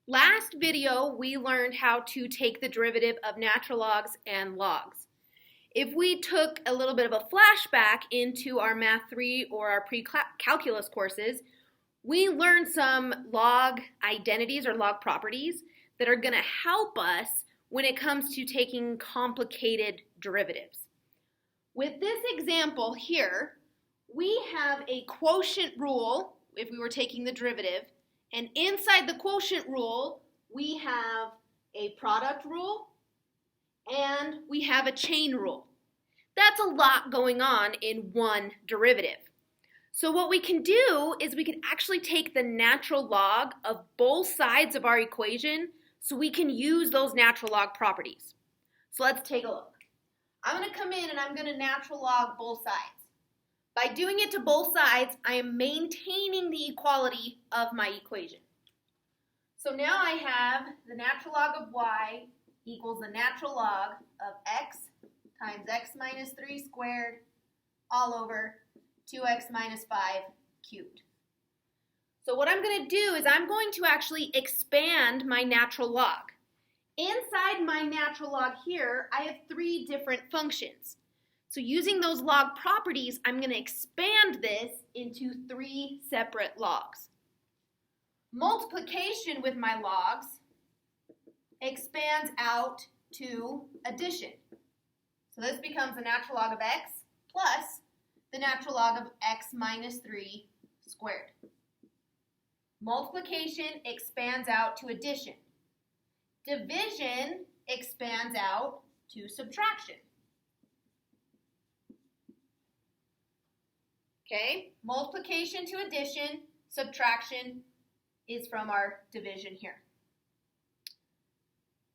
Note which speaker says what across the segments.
Speaker 1: Last video, we learned how to take the derivative of natural logs and logs. If we took a little bit of a flashback into our Math 3 or our pre-calculus courses, we learned some log identities or log properties that are going to help us when it comes to taking complicated derivatives. With this example here, we have a quotient rule if we were taking the derivative, and inside the quotient rule, we have a product rule and we have a chain rule. That's a lot going on in one derivative. So what we can do is we can actually take the natural log of both sides of our equation so we can use those natural log properties. So let's take a look. I'm going to come in and I'm going to natural log both sides. By doing it to both sides, I am maintaining the equality of my equation. So now I have the natural log of y equals the natural log of x times x minus 3 squared all over 2x minus 5 cubed. So what I'm going to do is I'm going to actually expand my natural log. Inside my natural log here, I have 3 different functions. So using those log properties, I'm going to expand this into 3 separate logs. Multiplication with my logs expands out to addition. So this becomes the natural log of x plus the natural log of x minus 3 squared. Multiplication expands out to addition. Division expands out to subtraction. Okay, multiplication to addition, subtraction is from our division here.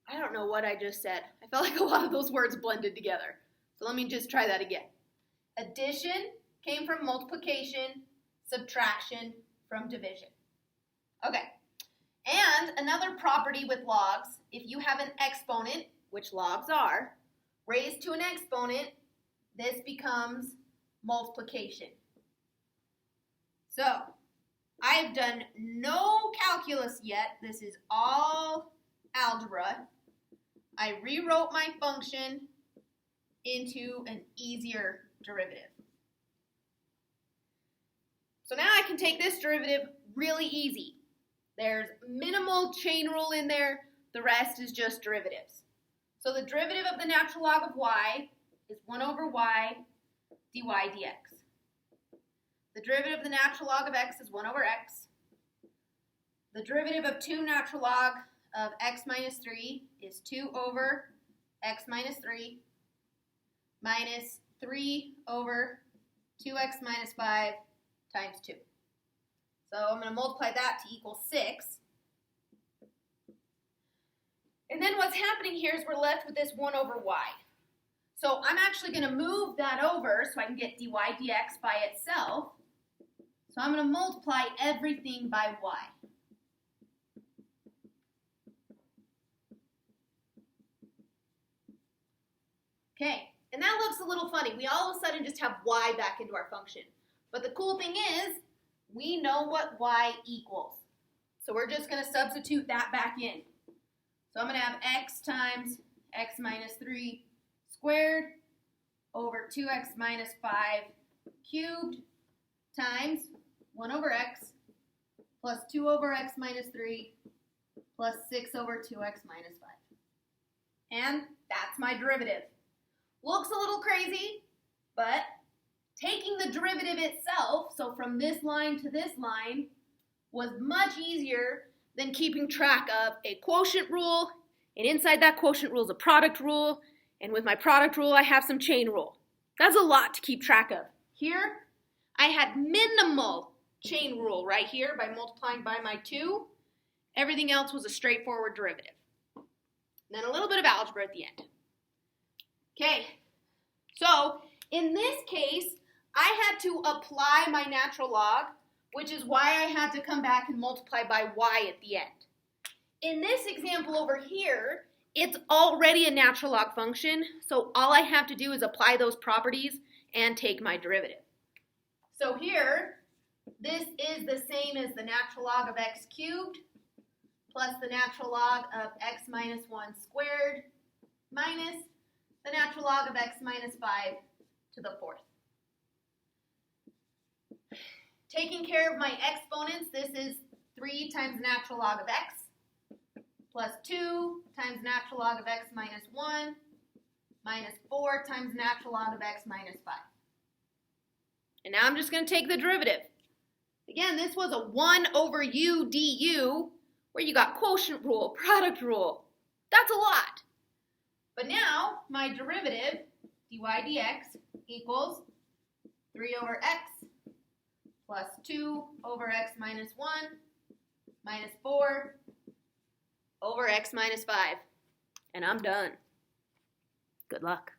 Speaker 1: I don't know what I just said. I felt like a lot of those words blended together. So let me just try that again. Addition came from multiplication, subtraction from division. Okay, and another property with logs, if you have an exponent, which logs are, raised to an exponent, this becomes multiplication. So, I've done no calculus yet. This is all algebra. I rewrote my function into an easier derivative. So now I can take this derivative really easy. There's minimal chain rule in there. The rest is just derivatives. So the derivative of the natural log of y is 1 over y dy dx. The derivative of the natural log of x is 1 over x. The derivative of 2 natural log of x minus 3 is 2 over x minus 3 minus 3 over 2x minus 5 times 2. So I'm going to multiply that to equal 6. And then what's happening here is we're left with this 1 over y. So I'm actually going to move that over so I can get dy dx by itself. So I'm going to multiply everything by y. Okay, and that looks a little funny. We all of a sudden just have y back into our function. But the cool thing is, we know what y equals. So we're just going to substitute that back in. So I'm going to have x times x minus 3 squared over 2x minus 5 cubed times 1 over x plus 2 over x minus 3 plus 6 over 2x minus 5. And that's my derivative. Looks a little crazy, but taking the derivative itself, so from this line to this line, was much easier than keeping track of a quotient rule, and inside that quotient rule is a product rule, and with my product rule I have some chain rule. That's a lot to keep track of. Here, I had minimal chain rule right here by multiplying by my 2. Everything else was a straightforward derivative. And then a little bit of algebra at the end. Okay, so in this case, I had to apply my natural log, which is why I had to come back and multiply by y at the end. In this example over here, it's already a natural log function, so all I have to do is apply those properties and take my derivative. So here, this is the same as the natural log of x cubed plus the natural log of x minus 1 squared minus the natural log of x minus 5 to the 4th. Taking care of my exponents, this is 3 times the natural log of x plus 2 times natural log of x minus 1 minus 4 times natural log of x minus 5. And now I'm just going to take the derivative. Again, this was a 1 over u du, where you got quotient rule, product rule. That's a lot. But now, my derivative, dy dx, equals 3 over x plus 2 over x minus 1 minus 4 over x minus 5. And I'm done. Good luck.